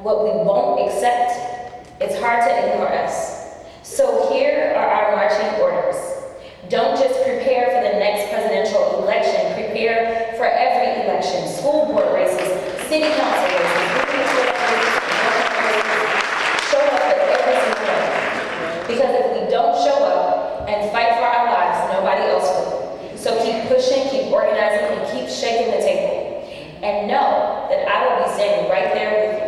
what we won't accept, it's hard to ignore us. So here are our marching orders. Don't just prepare for the next presidential election, prepare for every election, school board races, city council races, show up for every single one. Because if we don't show up and fight for our lives, nobody else will. So keep pushing, keep organizing, and keep shaking the table. And know that I will be standing right there with you.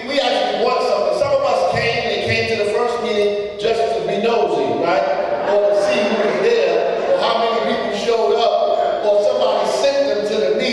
We actually want something. Some of us came to the first meeting just to be nosy, right? Or to see who was there, or how many people showed up, or somebody sent them to the meeting.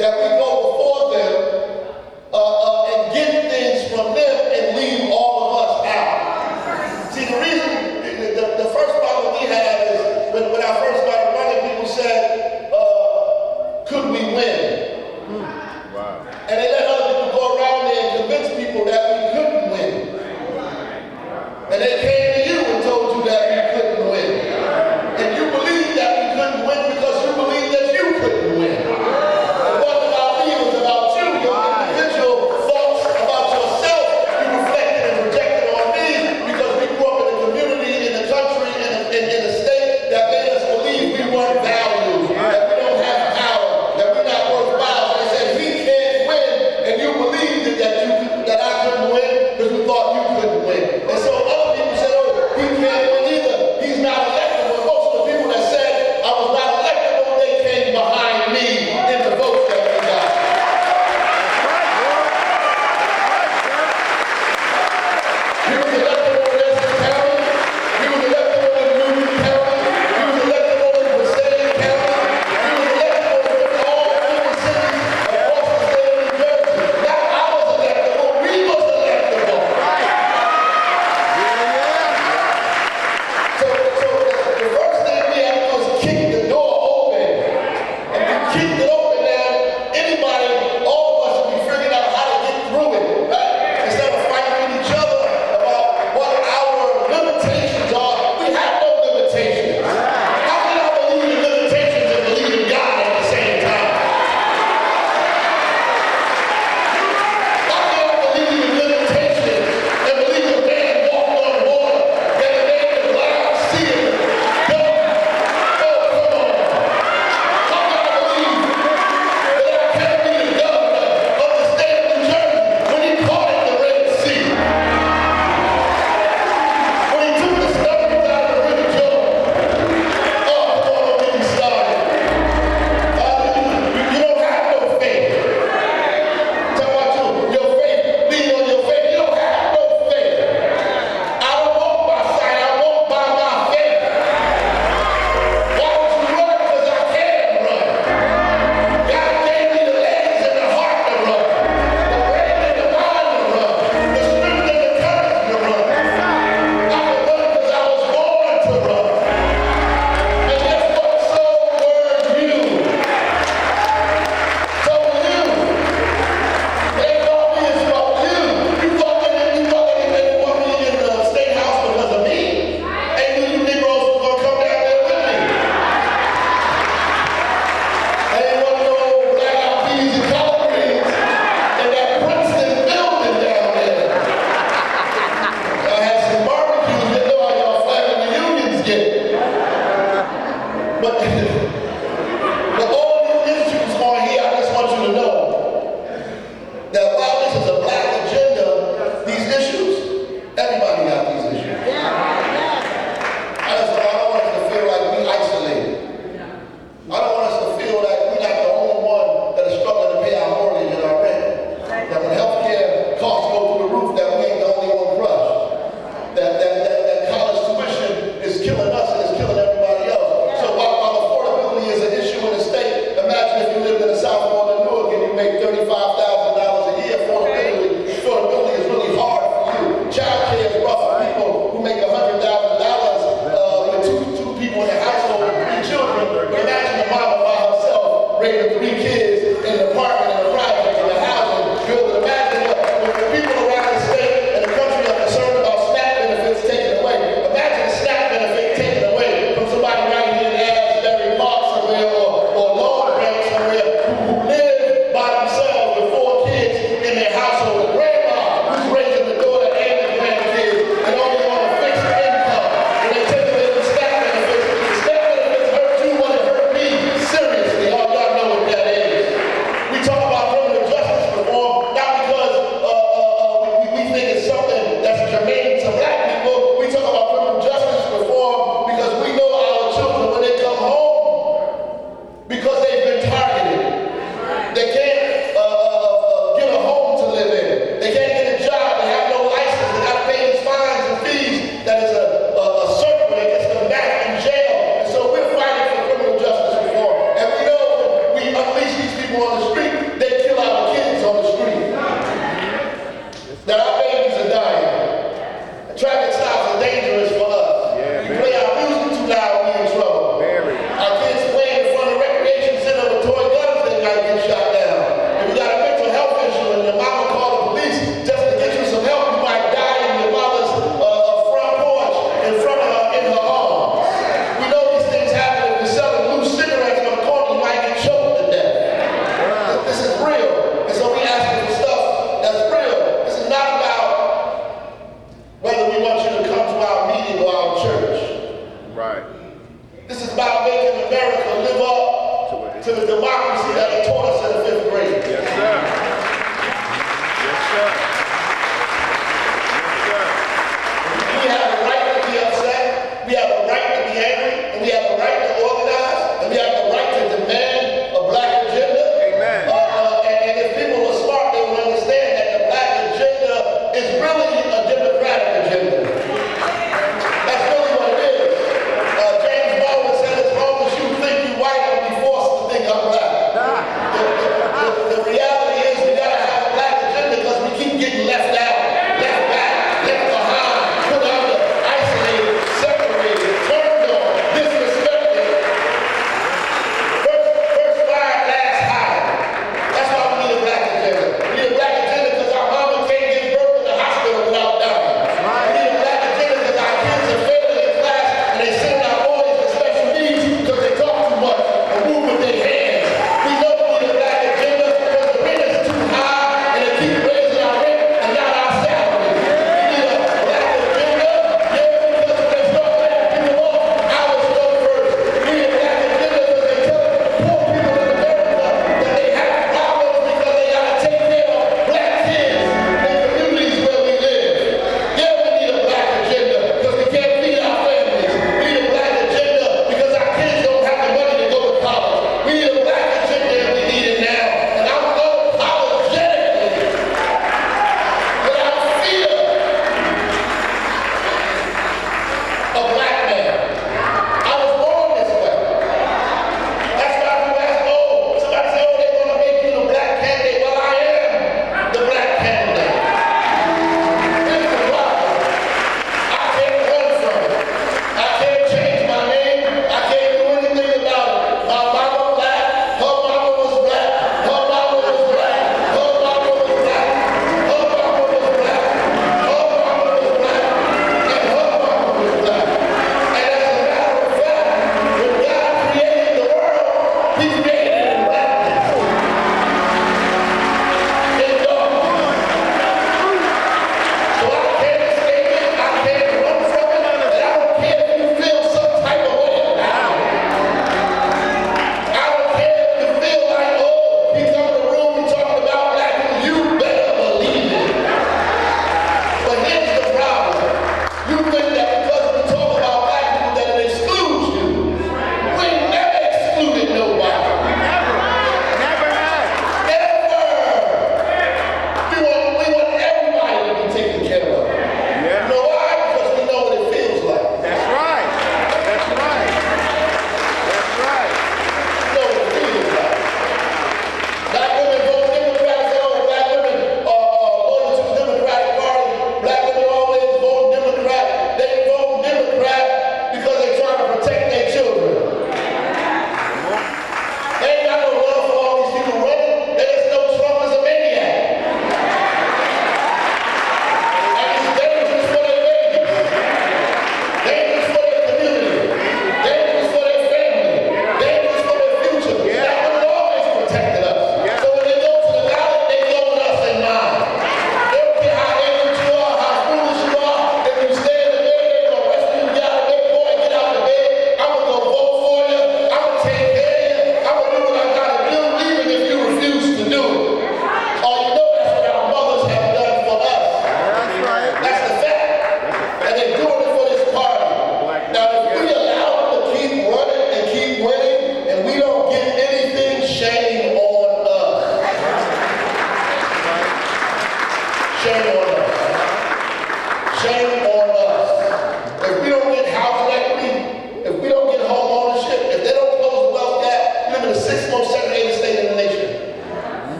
that we go before them and get things from them and leave all of us out. See, the reason, the first problem we had is when I first started running, people said, could we win? Wow. And they let other people go around there and convince people that we couldn't win. And they came to you and told you that we couldn't win. And you believed that we couldn't win because you believed that you couldn't win. It wasn't about me, it was about you, your individual thoughts about yourself. You reflected and projected on me because we grew up in a community, in the country, in a state that made us believe we weren't valued, that we don't have power, that we're not worthwhile. And they said, he can't win, and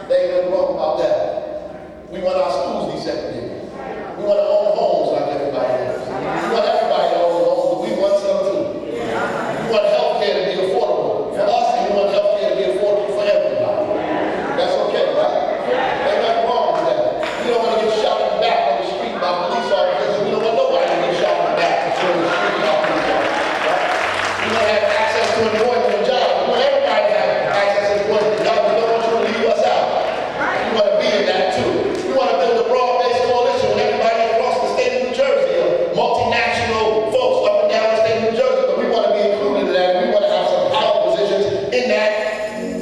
There ain't nothing wrong about that. We want our schools desegregated. We want to own homes like everybody else. We want everybody to own homes, but we want some too. We want health care to be affordable for us, and we want health care to be affordable for everybody. That's okay, right? Ain't nothing wrong with that. We don't want to get shot in the back on the street by police officers. We don't want nobody to get shot in the back on the street by police officers, right? We want to have access to employment and jobs. We want everybody to have access to employment and jobs. We don't want you to leave us out. We want to be in that too. We want to build a broad-based coalition with everybody across the state of New Jersey, multinational folks up and down the state of New Jersey, but we want to be included in that. We want to have some power positions in that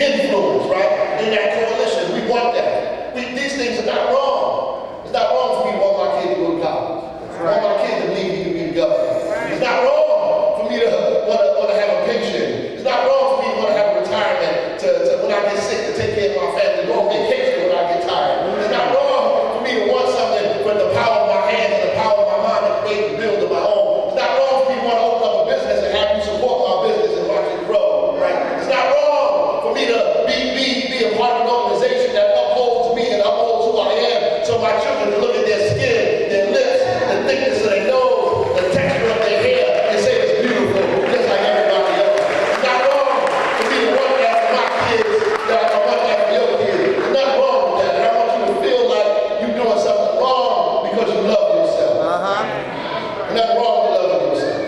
influence, right? In that coalition. We want that. These things are not wrong. It's not wrong for me to want my kid to go to college. I want my kid to believe he can be the governor. It's not wrong for me to want to have a pension. It's not wrong for me to want to have a retirement to when I get sick to take care of my family, go on vacation when I get tired. It's not wrong for me to want something with the power of my hands and the power of my mind to create and build of my own. It's not wrong for me to want to open up a business and have you support my business and watch it grow, right? It's not wrong for me to be a part of an organization that upholds me and upholds who I am, so my children can look at their skin, their lips, the thickness of their nose, the texture of their hair, and say it's beautiful, just like everybody else. It's not wrong for me to want that for my kids, that I want that for your kids. There's nothing wrong with that, and I want you to feel like you're doing something wrong because you love yourself. There's nothing wrong with loving yourself.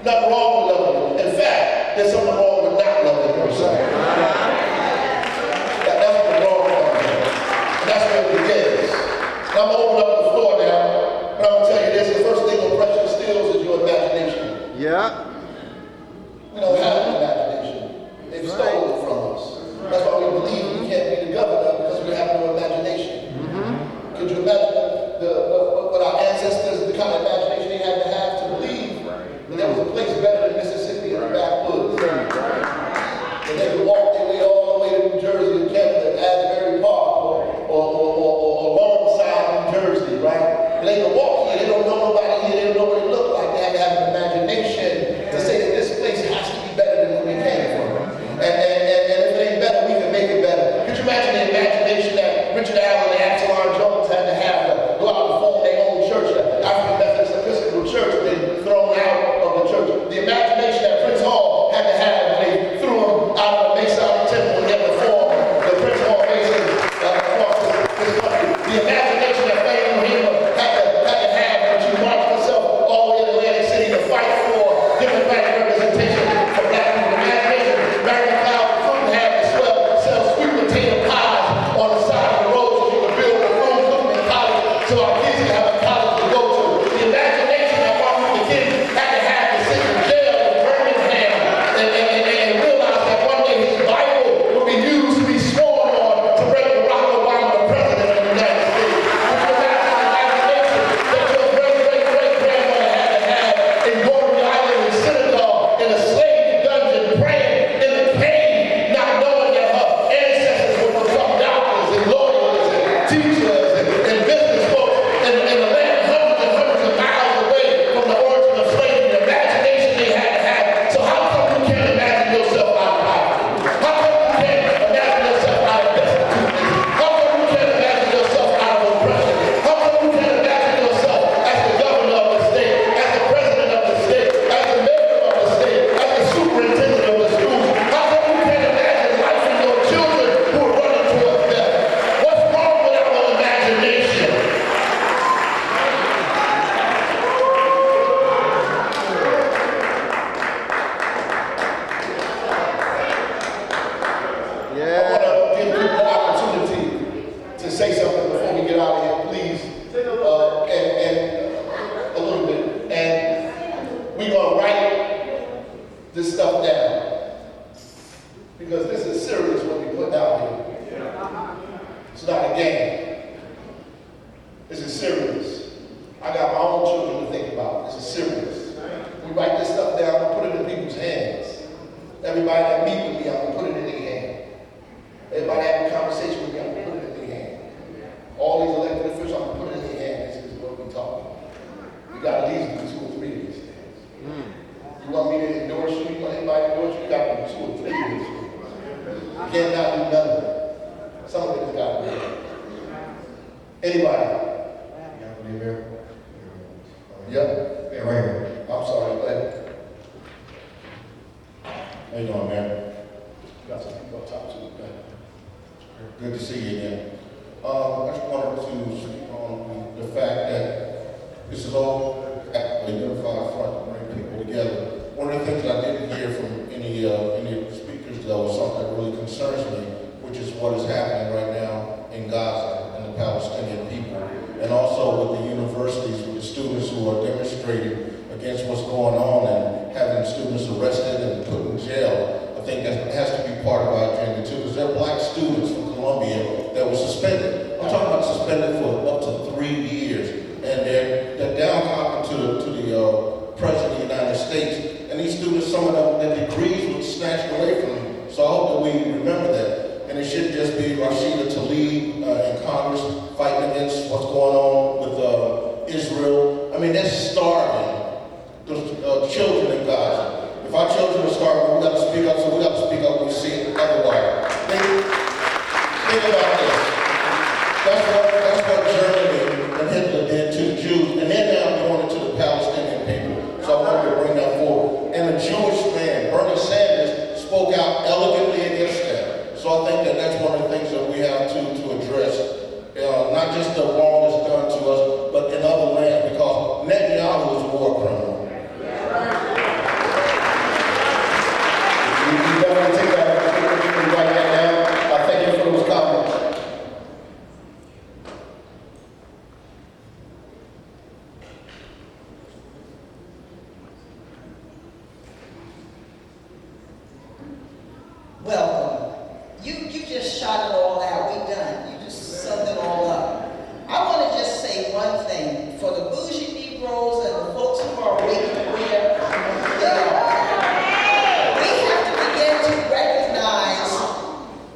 Nothing wrong with loving yourself. In fact, there's something wrong with not loving yourself. That's what's wrong with you. That's where it begins. And I'm going to open up the floor now, but I'm going to tell you this. The first thing oppression steals is your imagination. Yeah. We don't have an imagination. They've stolen it from us. That's why we believe we can't be the governor, because we have no imagination. Could you imagine what our ancestors, the kind of imagination they had to have to believe that there was a place better than Mississippi in the backwoods? And they could walk their way all the way to New Jersey and Canada, Asbury Park, or alongside New Jersey, right? And they could walk here, they don't know nobody here, they don't know what it looked like. They have to have an imagination to say that this place has to be better than where we came from. And if it ain't better, we can make it better. Could you imagine the imagination that Richard Allen and Absalom Jones had to have to go out and form their own church, the African Methodist Episcopal Church, and then thrown out of the church? The imagination that Prince Hall had to have when they threw him out of the Masonic temple and never formed the Prince Hall Masons across this country. The imagination that Fannie Lou had to have when she marched herself all the way to Atlantic City to fight for democratic representation for black people. The imagination Mary McLeod couldn't have to sell sweet potato pies on the side of the road so she could build a room cooking in college so our kids could have a college to go to. The imagination that Martin Luther King had to sit in jail in Birmingham and realize that one day his Bible would be used to be sworn on to make Barack Obama the president of the United States. Could you imagine the imagination that your great-great-great-grandmother had to have in Gordy Island in Senegal in a slave dungeon praying in the cave, not knowing that her ancestors would become doctors and lawyers and teachers and business folks in the land hundreds and hundreds of miles away from the origin of slavery, the imagination they had to have. So how come you can't imagine yourself out of poverty? How come you can't imagine yourself out of destitute? How come you can't imagine yourself out of oppression? How come you can't imagine yourself as the governor of the state, as the president of the state, as the mayor of the state, as the superintendent of the schools? How come you can't imagine life for your children who are running towards death? What's wrong with our imagination? I Yeah. want to give people the opportunity to say something before we get out of here, please, and a little bit. And we're going to write this stuff down, because this is serious what we put down here. It's not a game. This is serious. I got my own children to think about. This is serious. We write this stuff down and put it in people's hands. Everybody that meet with me, I'm going to put it in their hand. Everybody having a conversation with me, I'm going to put it in their hand. All these elected officials, I'm going to put it in their hand. This is what we're talking about. You got to at least do 2 or 3 of these things. You want me to endorse you? You want anybody to endorse you? You got to do 2 or 3 of these things. You cannot do none of it. Anybody? Mayor. Yep. Yeah, right here. I'm sorry, go ahead. How you doing, Mayor? Got some people up top too. Good to see you again. I just wanted to speak on the fact that this is all a unified front to bring people together. One of the things I didn't hear from any of the speakers, though, is something that really concerns me, which is what is happening right now in Gaza and the Palestinian people, and also with the universities, with the students who are demonstrating against what's going on and having students arrested and put in jail. I think that has to be part of our agenda too, because there are black students from Columbia that were suspended. I'm talking about suspended for up to 3 years, and they're down to the President of the United States. And these students, some of them, their degrees were snatched away from them. So I hope that we remember that. And it shouldn't just be Rashida Tlaib in Congress fighting against what's going on with Israel. I mean, they're starving. The children in Gaza. If our children are starving, we got to speak up, so we got to speak up when we see it otherwise. Think about this. That's what Germany and Hitler did to the Jews, and they're now doing it to the Palestinian people. So I wanted to bring that forward. And a Jewish man, Bernie Sanders, spoke out elegantly against that. So I think that that's one of the things that we have to address. Not just the wrong that's done to us, but in other lands, because Netanyahu is a war criminal. You definitely take that, write that down. I thank you for those comments. Welcome. You just shot it all out. We done. You just summed it all up. I want to just say one thing. For the bougie Negroes and the folks who are waiting where they are, we have to begin to recognize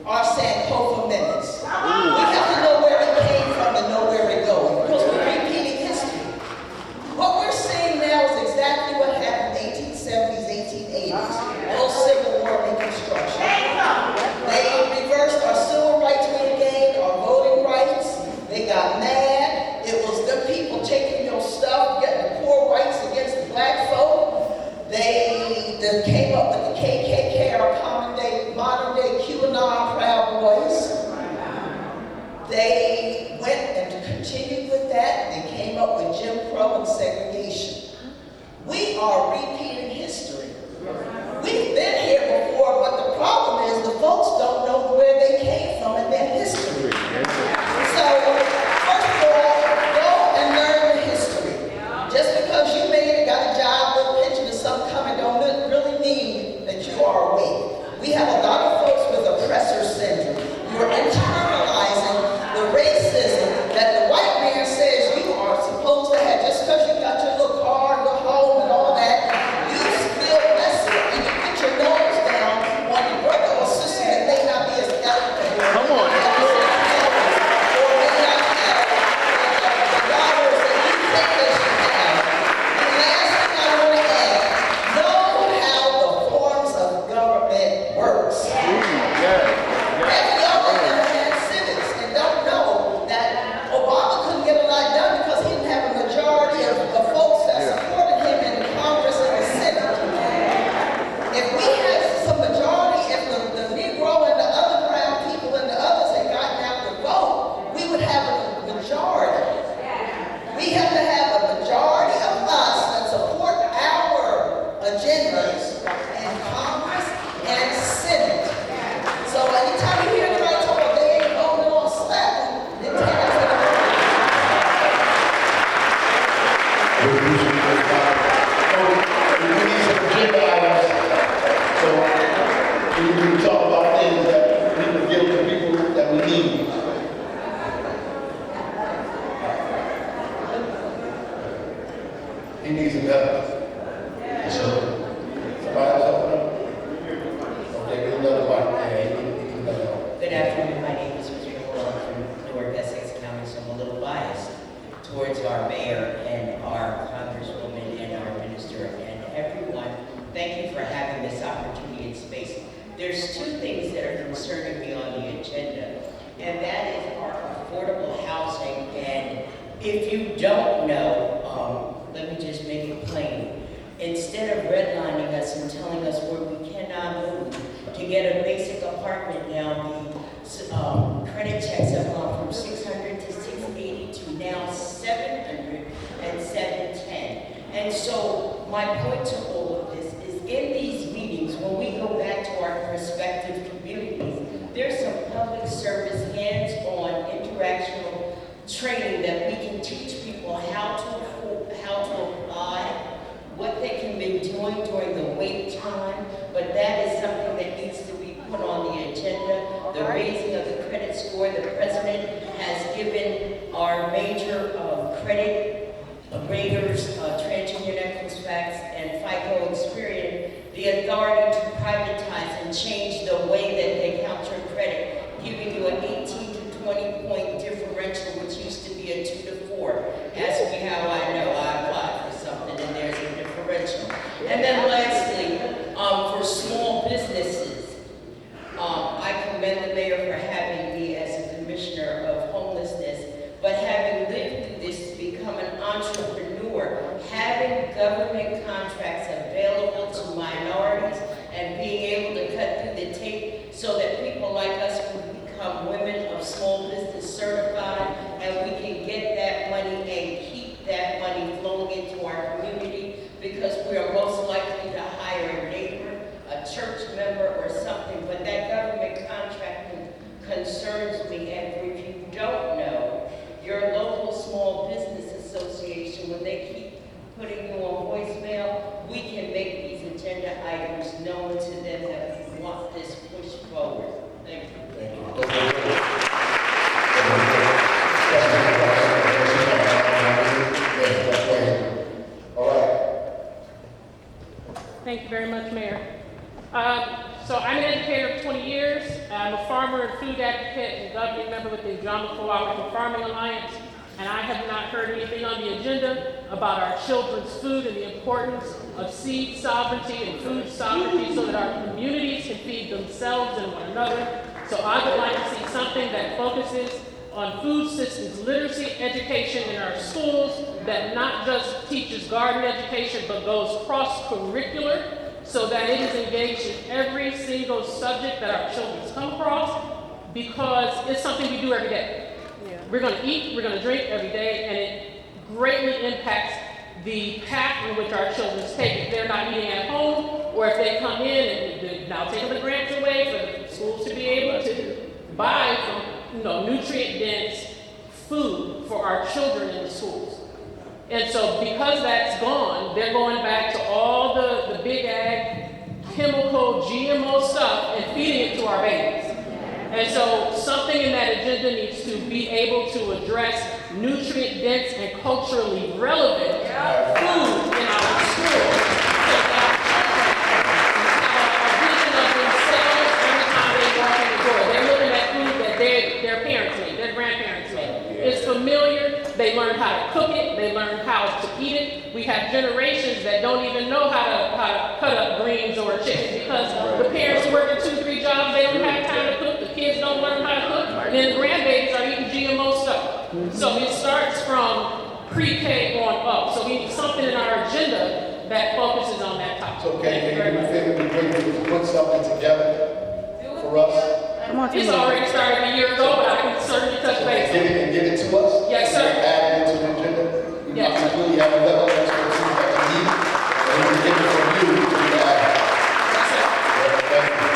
our Sankofa minutes. We have to know where it came from and know where it goes, because we're repeating history. What we're seeing now is exactly what happened in the 1870s, 1880s, post-Civil War Reconstruction. They reversed our civil rights we gained, our voting rights. They got mad. It was the people taking your stuff, getting the poor whites against the black folk. They came up with the KKK, our modern day QAnon Proud Boys. They went and continued with that. They came up with Jim Crow and segregation. We are repeating history. We've been here before, but the problem is the folks don't know where they came from in their history. So, first of all, go and learn the history. Just because you made it, got a job, with a pension, or something coming, don't really mean that you are awake. We have a lot of folks with oppressor syndrome. You're internalizing the racism that the white man says you are supposed to have. Just because you got your little car, your home, and all that, you feel lesser, and you put your nose down on your brother or sister that may not be as eloquent. Come on. Or may not have the dollars that you think they should have. And last thing I want to add, know how the forms of government works. FDR never had civics and don't know that Obama couldn't get a lot done because he didn't have a majority of folks that supported him in Congress and the Senate. If we had some majority, if the Negro and the other brown people and the others had gotten out to vote, we would have a majority. We have to have a majority of us that support our agendas in Congress and Senate. So anytime you hear anybody talk about they ain't voting on slap, then take that to the We appreciate those comments. We need some agenda items. So we need to talk about things that we can give to people that we need. He needs another. Somebody else up there? Okay, get another mic. Yeah, he needs another one. Good afternoon, my name is Mr. Moore. I'm from Newark, Essex County, so I'm a little biased towards our mayor and our congresswoman and our minister and everyone. Thank you for having this opportunity and space. There's two things that are concerning me on the agenda. and that is our affordable housing. And if you don't know, let me just make it plain. Instead of redlining us and telling us where we cannot move to get a basic apartment now, the credit checks have gone from 600 to 680 to now 700 and 710. And so my point to all of this is in these meetings, when we go back to our respective communities, there's some public service hands-on interactional training that we can teach people how to apply, what they can be doing during the wait time, but that is something that needs to be put on the agenda. The raising of the credit score, the president has given our major credit raters, TransUnion, Equifax, and FICO Experian, the authority to privatize and change the way that they count your credit, giving you an 18 to 20 point differential, which used to be a 2 to 4. Ask me how I know. I applied for something and there's a differential. And then lastly, for small businesses, I commend the mayor for having me as a commissioner of homelessness, but having lived through this to become an entrepreneur, having government contracts available to minorities and being able to cut through the tape so that people like us can become women of small business certified, and we can get that money and keep that money flowing into our community, because we are most likely to hire a neighbor, a church member, or something. But that government contracting concerns me. And if you don't know, your local small business association, when they keep putting you on voicemail, we can make these agenda items known to them that we want this pushed forward. Thank you. Thank you. All right. Thank you very much, Mayor. So I'm an educator of 20 years. I'm a farmer and food advocate and governing member with the Drama Cooperative Farming Alliance, and I have not heard anything on the agenda about our children's food and the importance of seed sovereignty and food sovereignty so that our communities can feed themselves and one another. So I would like to see something that focuses on food systems literacy education in our schools that not just teaches garden education but goes cross-curricular, so that it is engaged in every single subject that our children come across, because it's something we do every day. Yeah. We're going to eat, we're going to drink every day, and it greatly impacts the path in which our children take. If they're not eating at home, or if they come in and now taking the grants away for the schools to be able to buy from nutrient-dense food for our children in the schools. And so because that's gone, they're going back to all the big ag, chemical, GMO stuff and feeding it to our babies. And so something in that agenda needs to be able to address nutrient-dense and culturally relevant food in our schools. So that our vision of themselves every time they walk in the door. They're looking at food that their parents made, their grandparents made. It's familiar. They learn how to cook it. They learn how to eat it. We have generations that don't even know how to cut up greens or chicken because the parents are working 2-3 jobs. They don't have time to cook. The kids don't learn how to cook. And then the grandbabies are eating GMO stuff. So it starts from pre-K on up. So we need something in our agenda that focuses on that topic. So can you think we can put something together for us? It's already started a year ago, but I can certainly touch base. Get it to us? Yes, sir. Add it to the agenda? Yes. We really have a level of expertise that we need, and we can get it from you to the add. Yes, sir. Thank you.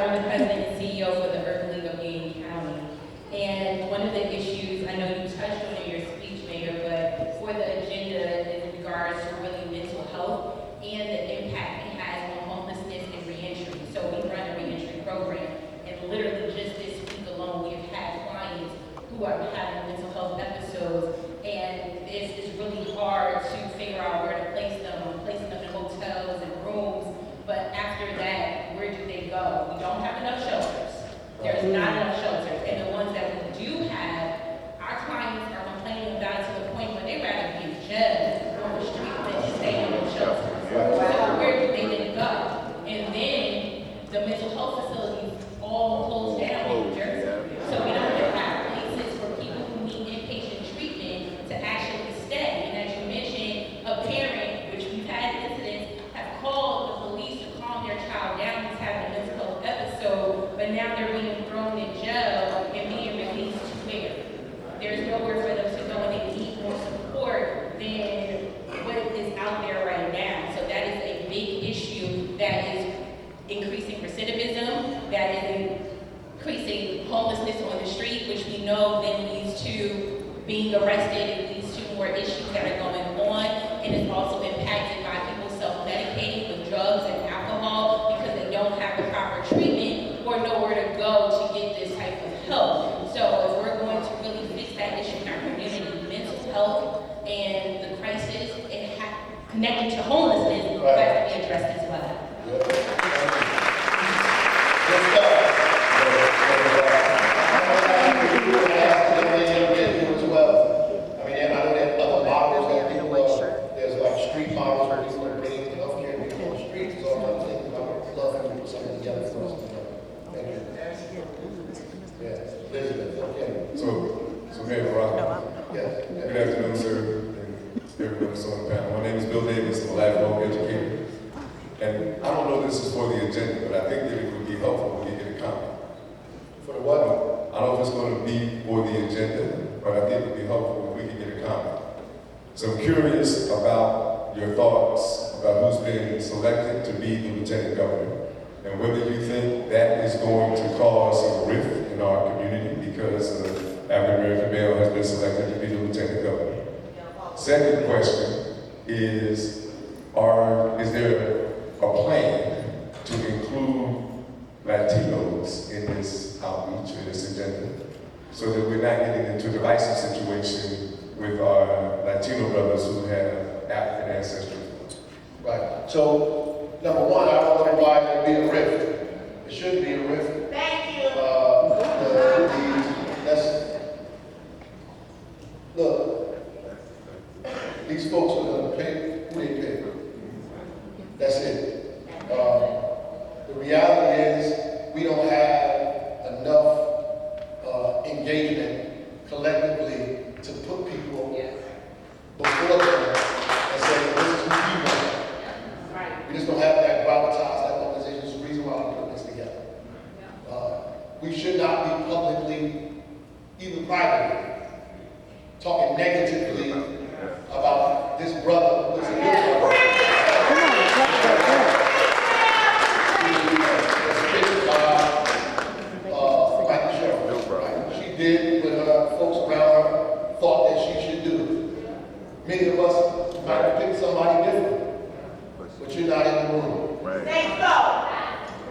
I'm the president and CEO for the Urban League of Union County. And one of the issues, I know you touched on in your speech, Mayor, but for the agenda in regards to really mental health and the impact it has on homelessness and reentry. So we run a being arrested. It leads to more issues that are going on, and it's also impacted by people self-medicating with drugs and alcohol because they don't have the proper treatment or nowhere to go to get this type of help. So if we're going to really fix that issue in our community, mental health and the crisis connected to homelessness has to be addressed as well. So Mayor Rock, good afternoon, sir, and everyone that's on the panel. My name is Bill Davis, I'm a lifelong educator. And I don't know if this is for the agenda, but I think that it would be helpful when you get a comment. For the what? I don't know if it's going to be for the agenda, but I think it would be helpful when we can get a comment. So I'm curious about your thoughts about who's been selected to be the lieutenant governor, and whether you think that is going to cause a rift in our community because African American male has been selected to be the lieutenant governor. Second question is there a plan to include Latinos in this outreach, in this agenda, so that we're not getting into a divisive situation with our Latino brothers who have African ancestry? Right. So, number one, I don't know why there'd be a rift. It shouldn't be a rift. Thank you. Look, these folks are going to pay who they pay. That's it. The reality is we don't have enough engagement collectively to put people before them and say, this is who we want. We just don't have that gravitas, that organization. It's the reason why we're putting this together. We should not be publicly, even privately, talking negatively about this brother who is a good brother. She did what her folks around her thought that she should do. Many of us might have picked somebody different, but you're not in the room. Thank you.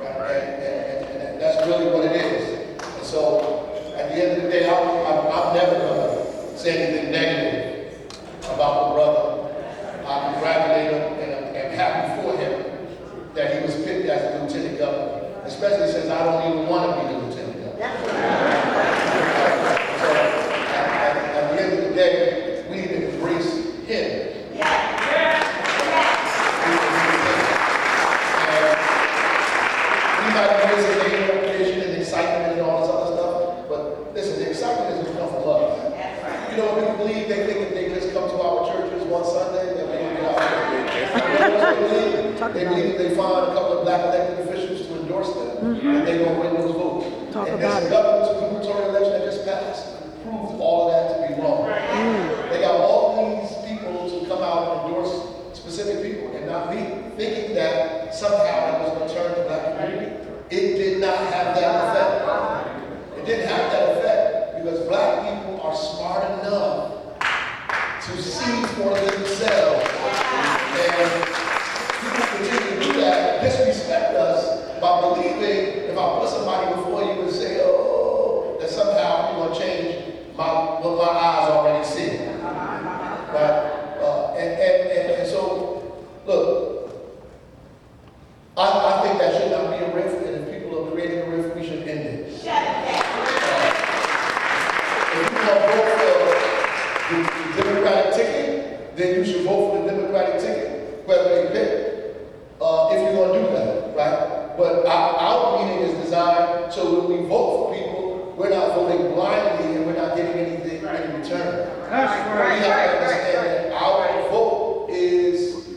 Right? And that's really what it is. And so, at the end of the day, I'm never going to say anything negative about the brother. I congratulate him and I'm happy for him that he was picked as the lieutenant governor, especially since I don't even want to be the lieutenant governor. So, at the end of the day, we need to embrace him. We might embrace the name recognition and excitement and all this other stuff, but listen, the excitement doesn't come from us. You know what people believe? They think that they just come to our churches one Sunday and they get out. They believe that they find a couple of black elected officials to endorse them and they're going to win those votes. And this gubernatorial election that just passed proved all of that to be wrong. They got all these people to come out and endorse specific people and not me, thinking that somehow it was going to turn the black community. It did not have that effect. It didn't have that effect because black people are smart enough to see for themselves. And people continue to do that, disrespect us by believing if I put somebody before you and say, oh, that somehow you're going to change what my eyes already see. Right? And so, look, I think that should not be a rift, and if people are creating a rift, we should end it. If you want to vote for the Democratic ticket, then you should vote for the Democratic ticket, whether they pick, if you're going to do that, right? But our meeting is designed so when we vote for people, we're not voting blindly and we're not getting anything in return. That's We have to understand that our vote is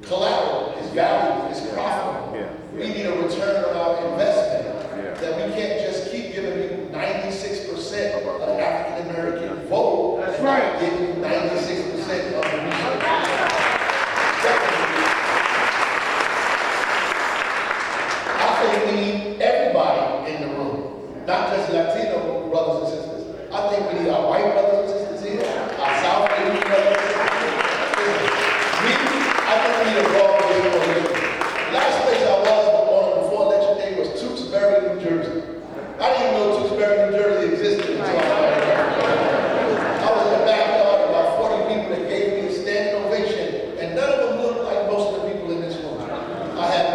collateral, is valuable, is profitable. We need a return on our investment. That we can't just keep giving people 96% of the African American vote. That's and right. not giving 96% of the research. I think we need everybody in the room, not just Latino brothers and sisters. I think we need our white brothers and sisters here.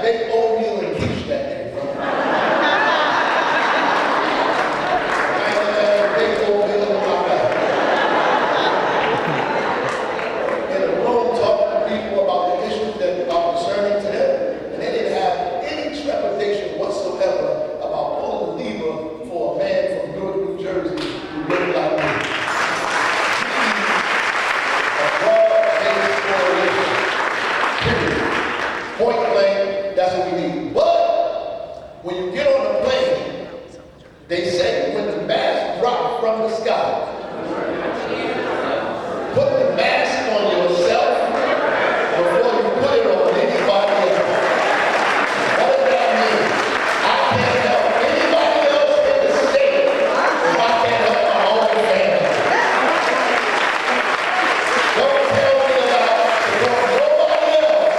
baked oatmeal and quiche that day. I ain't had baked oatmeal in my life. In a room talking to people about the issues that are concerning to them, and they didn't have any trepidation whatsoever about pulling the lever for a man from Newark, New Jersey who looked like me. A broad-based coalition. Period. Point blank, that's what we need. But when you get on the plane, they say when the mask drops from the sky, put the mask on yourself before you put it on anybody else. What does that mean? I can't help anybody else in the state if I can't help my own family. Don't tell me about support nobody else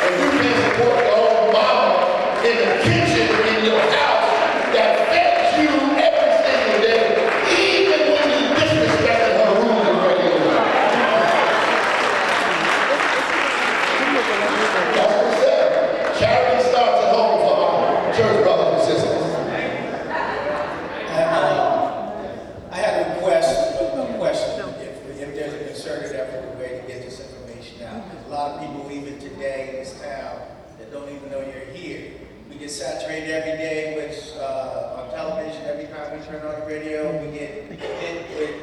if you can't support your own mama in the kitchen in your house that fed you every single day, even when you disrespected her rules and regulations. That's what it said. Charity starts at home for my church brothers and sisters. I had a question, if there's a concerted effort, a way to get this information out. There's a lot of people even today in this town that don't even know you're here. We get saturated every day with, on television, every time we turn on the radio, we get hit with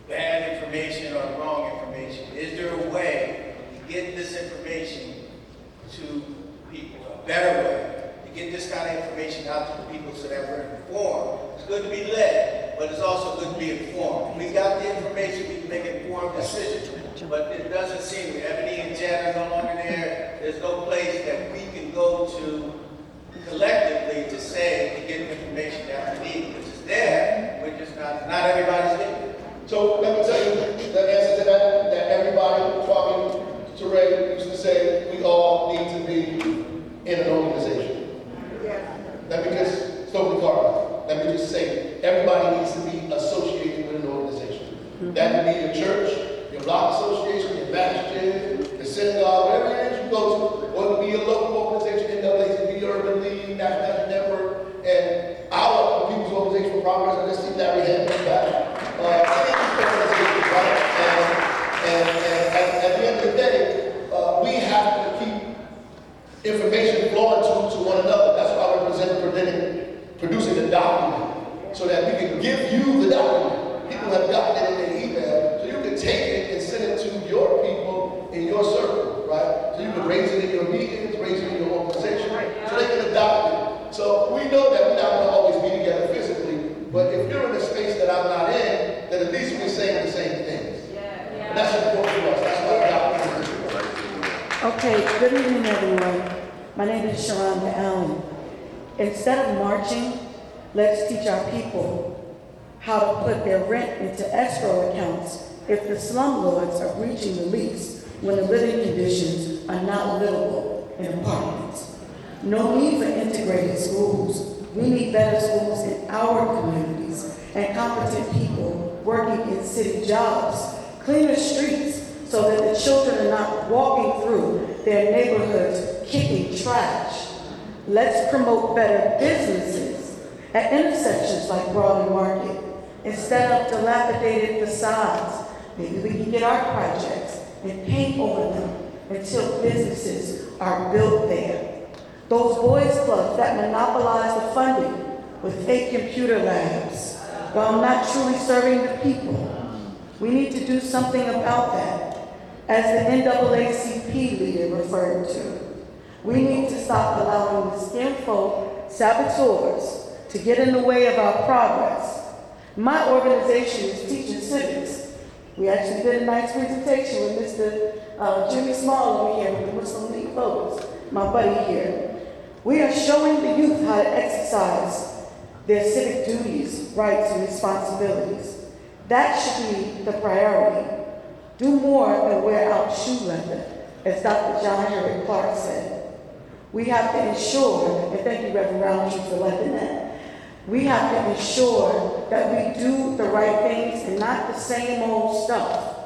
bad information or wrong information. Is there a way to get this information to people, a better way, to get this kind of information out to the people so that we're informed? It's good to be led, but it's also good to be informed. If we got the information, we can make an informed decision. But it doesn't seem, Ebony and Jen are no longer there. There's no place that we can go to collectively to say, to get the information that we need, which is there, we're just not everybody's there. So let me tell you the answer to that everybody, talking to Ray, used to say, we all need to be in an organization. Let me just throw the card out. Let me just say, everybody needs to be associated with an organization. That could be your church, your block association, your masjid, your synagogue, whatever it is you go to, or it could be your local organization, NAACP, Urban League, National Network, and our People's Organization for Progress. I just see Larry Hammond back. And at the end of the day, we have to keep information flowing to one another. That's why we're producing a document, so that we can give you the document. People have gotten it in their email, so you can take it and send it to your people in your circle, right? So you can raise it in your meetings, raise it in your organization, so they can adopt it. So we know that we're not going to always be together physically, but if you're in a space that I'm not in, then at least we're saying the same things. And that's important to us. That's why document is. Okay, good evening, everyone. My name is Sharonda Allen. Instead of marching, let's teach our people how to put their rent into escrow accounts if the slumlords are breaching the lease when the living conditions are not livable in apartments. No need for integrated schools. We need better schools in our communities and competent people working in city jobs, cleaner streets so that the children are not walking through their neighborhoods kicking trash. Let's promote better businesses at intersections like Broadway Market. Instead of dilapidated facades, maybe we can get art projects and paint over them until businesses are built there. Those boys clubs that monopolize the funding with fake computer labs, while not truly serving the people. We need to do something about that, as the NAACP leader referred to. We need to stop allowing the skinful saboteurs to get in the way of our progress. My organization is Teaching Civics. We actually did a nice presentation with Mr. Jimmy Small over here with the Muslim League voters, my buddy here. We are showing the youth how to exercise their civic duties, rights, and responsibilities. That should be the priority. Do more than wear out shoe leather, as Dr. John Henry Clark said. We have to ensure, and thank you, Reverend Roundtree, for letting that. We have to ensure that we do the right things and not the same old stuff.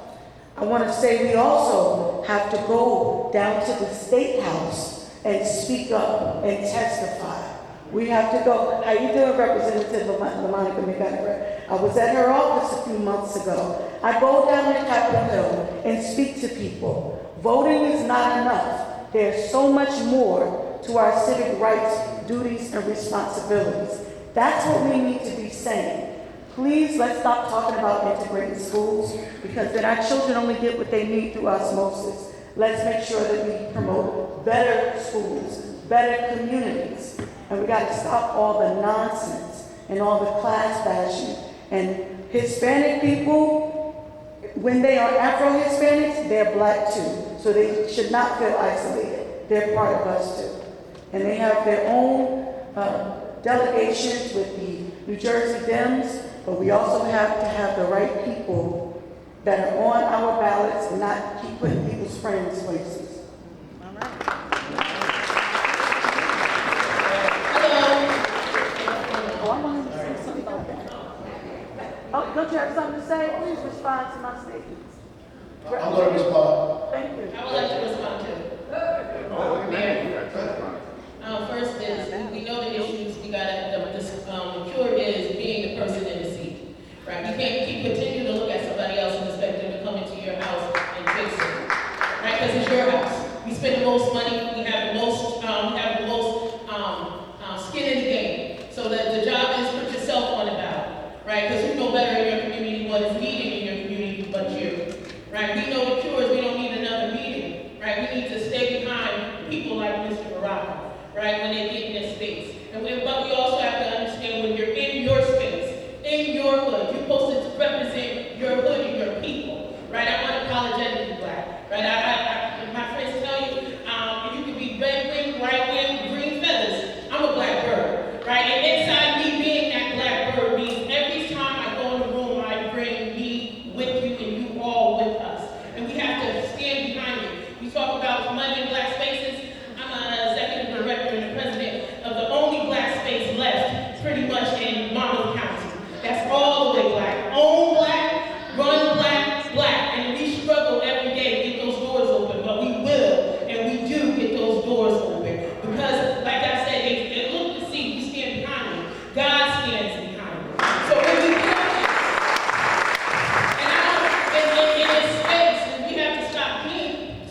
I want to say we also have to go down to the State House and speak up and testify. We have to go. How you doing, Representative LaMonica McGovern? I was at her office a few months ago. I go down to Capitol Hill and speak to people. Voting is not enough. There's so much more to our civic rights, duties, and responsibilities. That's what we need to be saying. Please, let's stop talking about integrating schools, because then our children only get what they need through osmosis. Let's make sure that we promote better schools, better communities, and we got to stop all the nonsense and all the class bashing. And Hispanic people, when they are Afro-Hispanics, they're black too, so they should not feel isolated. They're part of us too. And they have their own delegations with the New Jersey Dems, but we also have to have the right people that are on our ballots and not keep putting people's friends places. All right. Oh, I wanted to say something about that. Oh, don't you have something to say? Please respond to my statements. I'm going to respond. Thank you. I would like to respond to. First is, we know the issues, we gotta, the cure is being the person in the seat, right? You can't continue to look at somebody else and expect them to come into your house and fix it, right? Because it's your house. We spend the most money, we have the most, skin in the game. So that the job is put yourself on the ballot, right? Because you know better in your community what is needed in your community but you, right? We know the cures, we don't need another meeting, right? We need to stay behind people like Mr. Baraka. Right, when they get in their space. But we also have to understand when you're in your space, in your hood, you're supposed to represent your hood and your people. Right, I'm unapologetically black. Right, my friends tell you, you can be red wing, white wing, green feathers. I'm a black bird. Right, and inside me being that black bird means every time I go in the room, I bring me with you and you all with us. And we have to stand behind it. We talk about money in black spaces. Director and the president of the only black space left pretty much in Monmouth County. That's all the way black. Own black, run black, black. And we struggle every day to get those doors open, but we will and we do get those doors open. Because, like I said, they look to see, we stand behind them. God stands behind them. So when we do and in this space, we have to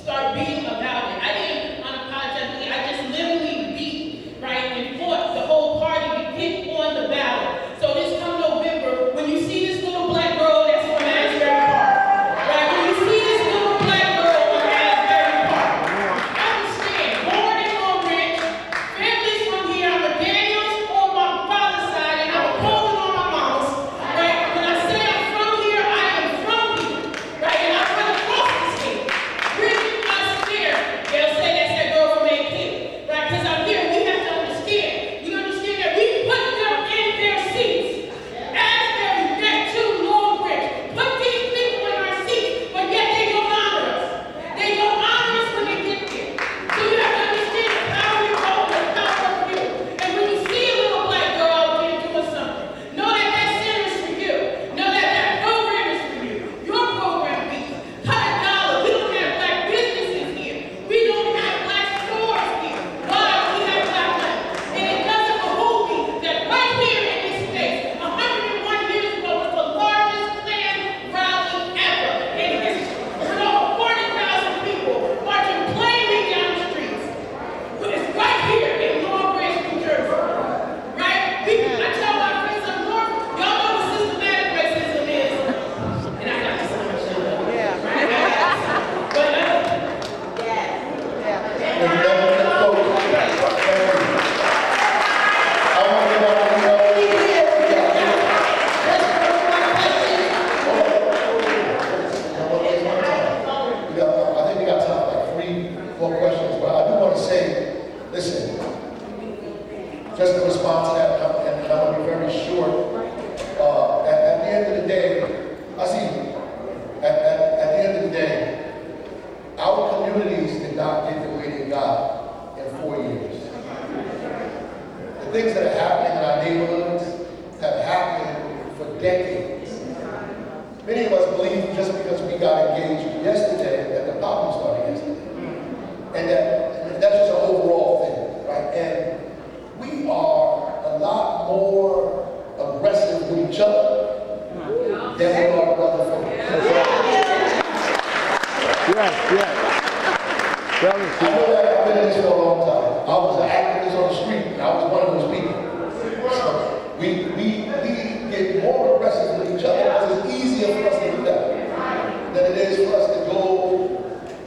start being about it. I didn't unapologetically, I just literally beat, right, and fought the whole party to get on the ballot. So this come November, when you see this little black girl that's from Asbury Park, right, when you see this little black girl from Asbury Park, understand, born in Long Ridge, families from here, I'm a Daniels on my father's side, and I'm a Coleman on my mom's, right? When I say I'm from here, I am from here, right? And I run across the state. Bring us here. They'll say that's that girl from AP, right? Because I'm here, we have to understand. We understand that we put them in their seats. Asbury, next to Long Ridge. Put these people in our seats, but yet they don't honor us. They don't honor us when they get there. So you have to understand the power of your vote, the power of you. And when you see a little black girl out there doing something, know that that center is for you. Know that that program is for you. Your program beats $100. We don't have black businesses here. We don't have black stores here. Why? We have black money. And it doesn't behoove me that right here in this space, 101 years ago was the largest Klan rally ever in history. With over 40,000 people marching plainly down the streets. It's right here in Long Ridge, New Jersey. Right? I tell my friends up north, y'all know what systematic racism is. And I got so much shit up. Right? But I think we got time for like 3-4 questions, but I do want to say, listen, just to respond to that, and I want to be very short. At the end of the day, I see, at the end of the day, our communities did not get the way they got in 4 years. The things that are happening in our neighborhoods have happened for decades. Many of us believe just because we got engaged yesterday that the problem started yesterday. And that's just an overall I know that I've been in this for a long time. I was an activist on the street, and I was one of those people. So we get more aggressive with each other because it's easier for us to do that than it is for us to go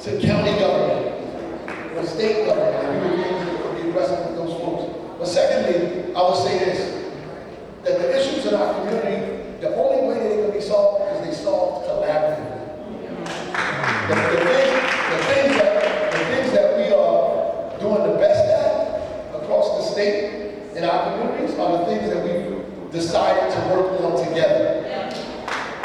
to county government or state government and be aggressive with those folks. But secondly, I would say this, that the issues in our community, the only way they can be solved is they solved collaboratively. The things that we are doing the best at across the state in our communities are the things that we've decided to work on together.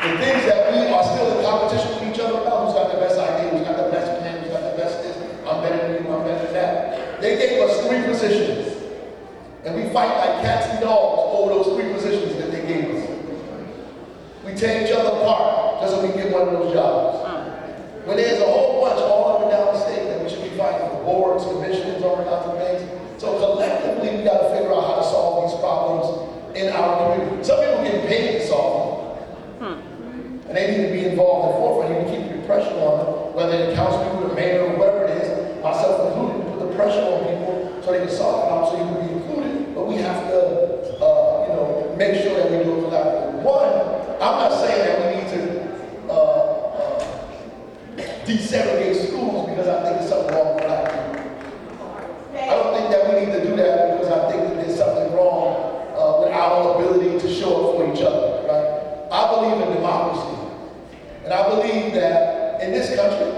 The things that we are still in competition with each other about, who's got the best idea, who's got the best plan, who's got the best this, I'm better than you, I'm better than that. They gave us 3 positions. And we fight like cats and dogs over those 3 positions that they gave us. We tear each other apart just so we can get one of those jobs. When there's a whole bunch all up and down the state that we should be fighting for boards, commissions, all kinds of things. So collectively, we got to figure out how to solve these problems in our community. Some people get paid to solve them. And they need to be involved in the forefront. You need to keep the pressure on them, whether it council people, the mayor, or whoever it is, myself included, put the pressure on people so they can solve the problem, so you can be included. But we have to, make sure that we do it collaboratively. One, I'm not saying that we need to desegregate schools because I think there's something wrong with black people. I don't think that we need to do that because I think that there's something wrong with our ability to show up for each other, right? I believe in democracy. And I believe that in this country,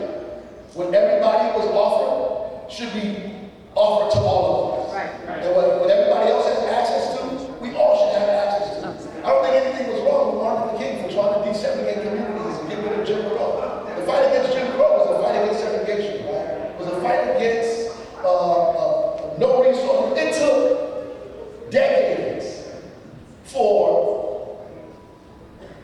what everybody was offered should be offered to all of us. Right. And what everybody else has access to, we all should have access to. I don't think anything was wrong with Martin Luther King for trying to desegregate communities and get rid of Jim Crow. The fight against Jim Crow was a fight against segregation, right? It was a fight against no resources. It took decades for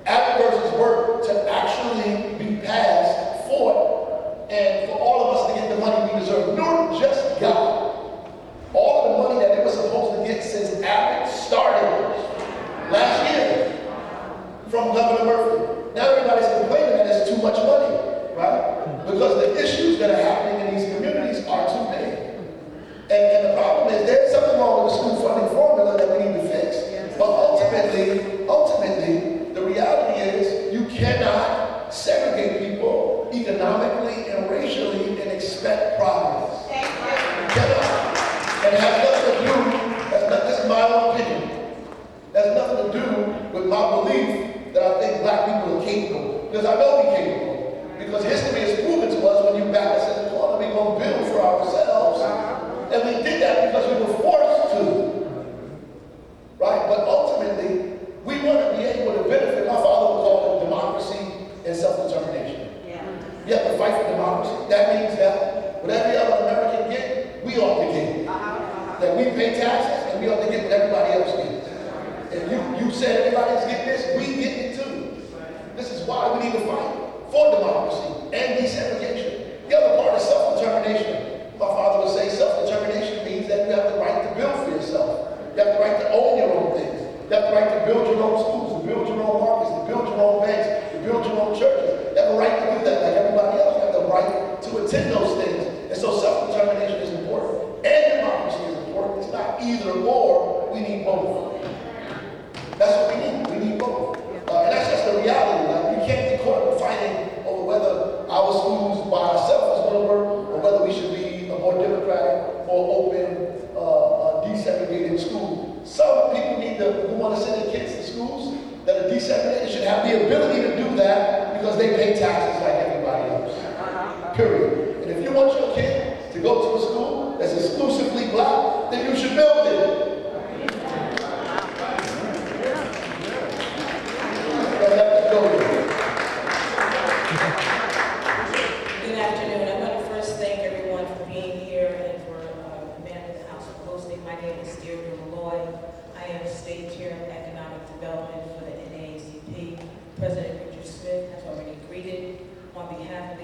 Act versus Work to actually be passed, fought, and for all of us to get the money we deserve. Newark just got all of the money that they were supposed to get since Abbott started last year from Governor Murphy. Now everybody's complaining that it's too much money, right? Because the issues that are happening in these communities are too big. And the problem is there's something wrong with the school funding formula that we need to fix. But ultimately, the reality is you cannot segregate people economically and racially and expect progress. You cannot. And it has nothing to do, this is my own opinion, that's nothing to do with my belief that I think black people are capable. Because I know we're capable. Because history has proven to us when you back us in the corner, we're going to build for ourselves. And we did that because we were forced to. Right? But ultimately, we want to be able to benefit. My father would call it democracy and self-determination. We have to fight for democracy. That means that what every other American gets, we ought to get. That we pay taxes and we ought to get what everybody else gets. And you said everybody's getting this, we get it too. This is why we need to fight for democracy and desegregation. The other part is self-determination. My father would say self-determination means that you have the right to build for yourself. You have the right to own your own things. You have the right to build your own schools, to build your own markets, to build your own banks, to build your own churches. You have the right to do that like everybody else. You have the right to attend those things. And so self-determination is important. And democracy is important. It's not either or. We need both. That's what we need. We need both. And that's just the reality. Like, we can't be caught fighting over whether our schools by ourselves is going to work or whether we should be a more democratic, more open, desegregated school. Some people who want to send their kids to schools that are desegregated should have the ability to do that because they pay taxes like everybody else. Period. And if you want your kid to go to a school that's exclusively black, then you should build it. Good afternoon. I want to first thank everyone for being here and for the man of the house for hosting. My name is Deirdre Malloy. I am State Chair of Economic Development for the NAACP. President Richard Smith has already greeted on behalf of the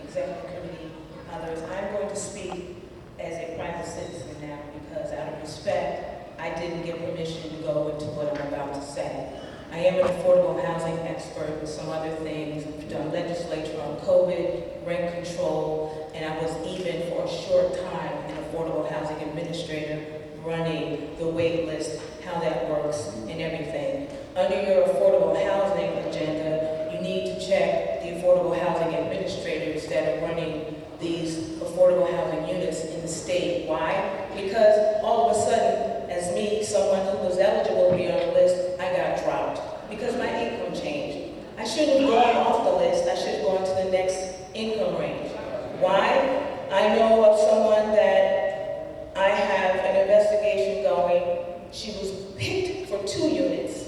Executive Committee and others. I'm going to speak as a private citizen now because out of respect, I didn't get permission to go into what I'm about to say. I am an affordable housing expert and some other things. We've done legislature on COVID, rent control, and I was even for a short time an affordable housing administrator, running the wait list, how that works, and everything. Under your affordable housing agenda, you need to check the affordable housing administrators that are running these affordable housing units in the state. Why? Because all of a sudden, as me, someone who was eligible to be on the list, I got dropped because my income changed. I shouldn't have gone off the list. I should have gone to the next income range. Why? I know of someone that I have an investigation going. She was picked for 2 units.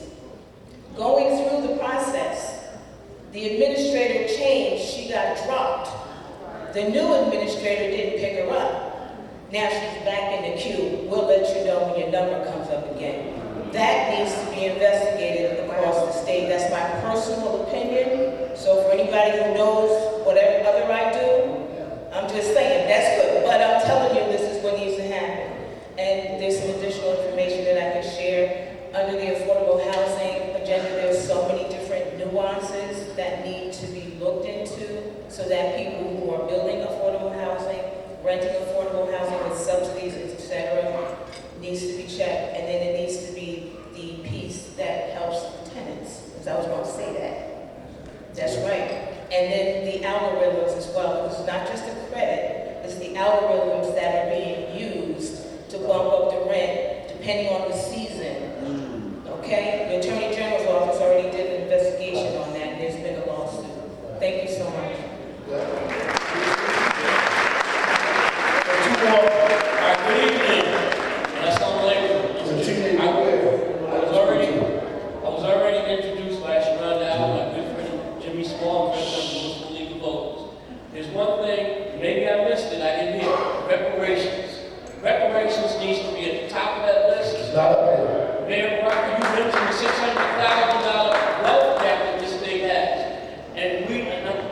Going through the process, the administrator changed. She got dropped. The new administrator didn't pick her up. Now she's back in the queue. We'll let you know when your number comes up again. That needs to be investigated across the state. That's my personal opinion. So for anybody who knows whatever other I do, I'm just saying, that's good. But I'm telling you, this is what needs to happen. And there's some additional information that I can share. Under the affordable housing agenda, there's so many different nuances that need to be looked into so that people who are building affordable housing, renting affordable housing with subsidies, etc., needs to be checked. And then it needs to be the piece that helps tenants, because I was going to say that. That's right. And then the algorithms as well. It's not just the credit, it's the algorithms that are being used to bump up the rent depending on the season. Okay? The Attorney General's office already did an investigation on that, and there's been a lawsuit. Thank you so much. Good evening. I was already introduced by Sharon Allen, my good friend Jimmy Small, president of the Municipal League of Voters. There's one thing, maybe I missed it, I didn't hear. Reparations. Reparations needs to be at the top of that list. It's not up there. Mayor Parker, you mentioned the $600,000 wealth gap that this state has. And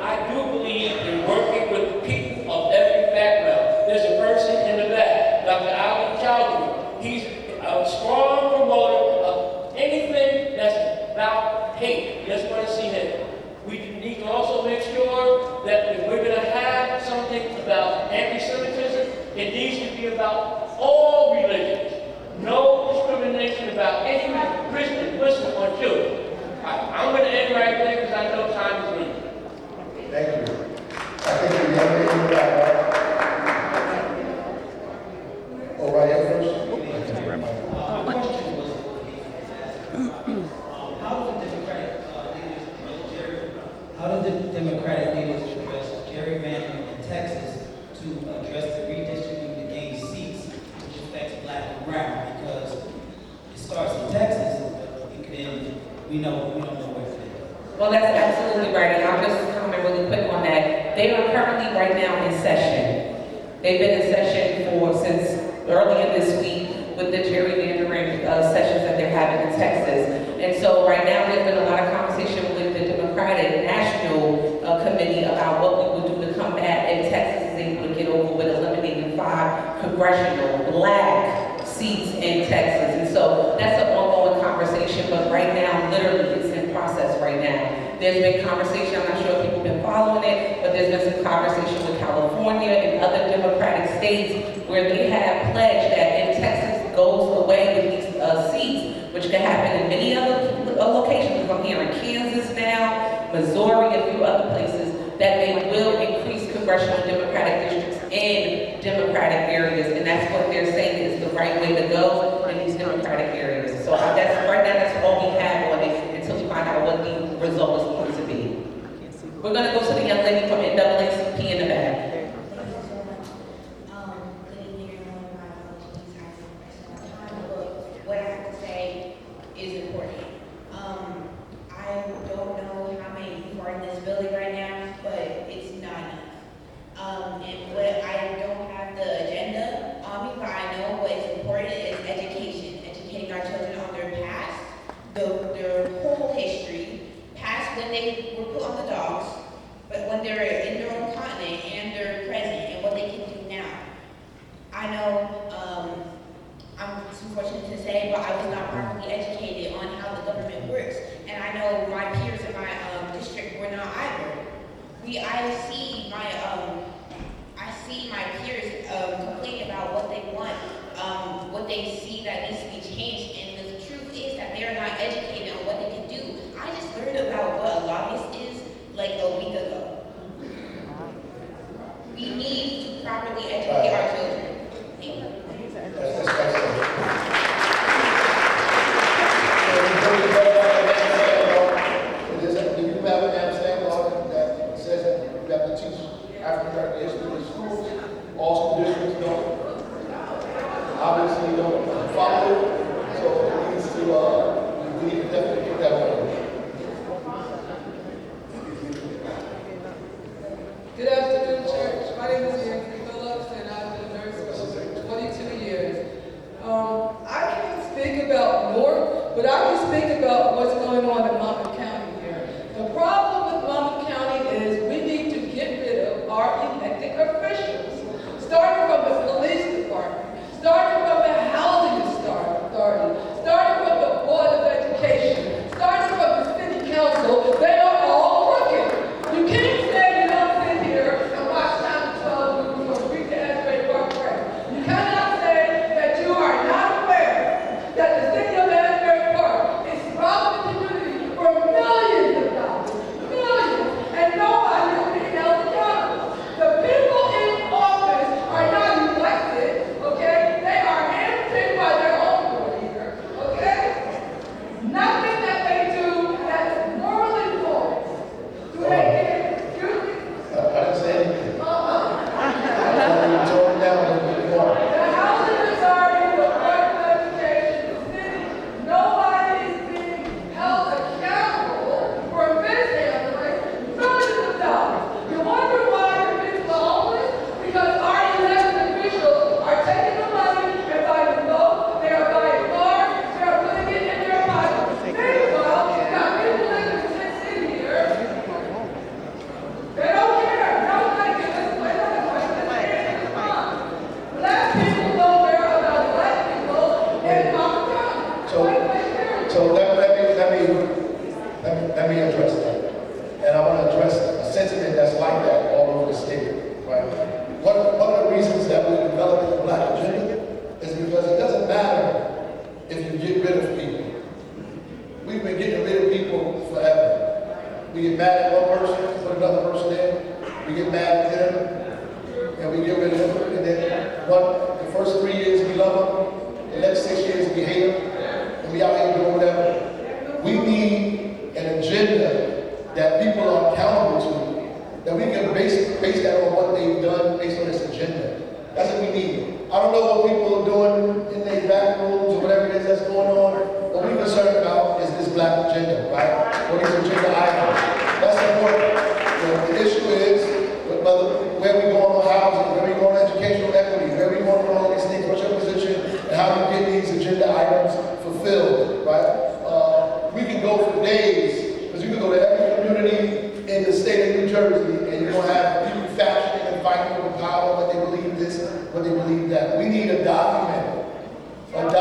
I do believe in working with people of every background. There's a person in the back, Dr. Ali Chowdhury. He's a strong promoter of anything that's about hate. You just want to see him. We need to also make sure that if we're going to have something about anti-Semitism, it needs to be about all religions. No discrimination about any Christian, Muslim, or Jew. I'm going to end right there because I know time is limited. Thank you. I think the young lady in the back, right? Oh, right here first? How do the Democratic leaders address gerrymandering in Texas to address the redistricting to gain seats, which affects black and brown? Because it starts in Texas, but then we don't know where it is. Well, that's absolutely right, and I'll just comment really quick on that. They are currently right now in session. They've been in session since earlier this week with the gerrymandering sessions that they're having in Texas. And so right now there's been a lot of conversation with the Democratic National Committee about what we would do to combat, and Texas is able to get over with eliminating 5 congressional black seats in Texas. And so that's an ongoing conversation, but right now, literally, it's in process right now. There's been conversation, I'm not sure if people have been following it, but there's been some conversation with California and other Democratic states where they have pledged that if Texas goes away with these seats, which can happen in many other locations, I'm here in Kansas now, Missouri, a few other places, that they will increase congressional Democratic districts in Democratic areas, and that's what they're saying is the right way to go in these Democratic areas. So that's right now, that's all we have on it until we find out what the result is going to be. We're going to go to the young lady from NAACP in the back. What I have to say is important. I don't know how many people are in this building right now, but it's not enough. And what I don't have the agenda on me, but I know what is important is education, educating our children on their past, their whole history, past when they were put on the dogs, but when they're in their own they see that needs to be changed, and the truth is that they're not educated on what they can do. I just learned about what a lobbyist is like a week ago. We need to properly educate our children. Thank you. Do you have an amnesty law that says that you have to teach African American history in schools? All school districts don't. Obviously, you don't follow it, so it needs to, we need to definitely put that on. Good afternoon, church. My name is Anthony Phillips, and I've been a nurse for 22 years. I can't speak about North, but I can speak about what's going on in Monmouth County here. The problem with Monmouth County is we need to get rid of our elected officials, starting from the police department, starting from the housing authority, starting from the Board of Education, starting from the city council. They are all crooked. You can't say you don't sit here and watch Channel 12 News or read the Asbury Park Press. You cannot say that you are not aware that the city of Asbury Park is robbing the community for millions of dollars, millions, and nobody is being held accountable. The people in office are not elected, okay? They are handpicked by their own board here, okay? Nothing that they do that is morally wrong. Do they get excuse me? I didn't say anything. I told you to tone down a little bit more. The housing authority, the Board of Education, the city, nobody is being held accountable for mishandling millions of dollars. You wonder why the people are homeless? Because our elected officials are taking the money and buying votes, they are buying cars, they are putting it in their pockets. Meanwhile, you got people in the city here, they don't care. Nobody can listen to another question. Black people don't care about black people in Monmouth County. So let me address that. And I want to address a sentiment that's like that all over the state, right? One of the reasons that we're developing the black agenda is because it doesn't matter if you get rid of people. We've been getting rid of people forever. We get mad at one person, put another person in. We get mad at them, and we get rid of them. And then the first 3 years we love them, the next 6 years we hate them, and we out here doing whatever. We need an agenda that people are accountable to, that we can base that on what they've done based on this agenda. That's what we need. I don't know what people are doing in their back rooms or whatever it is that's going on. What we're concerned about is this black agenda, right? What is agenda items? That's important. The issue is where we going on housing, where we going on educational equity, where we going on all these things, what's your position, and how we get these agenda items fulfilled, right? We can go for days, because you can go to every community in the state of New Jersey, and you're going to have people factioning and fighting over power, what they believe this, what they believe that. We need a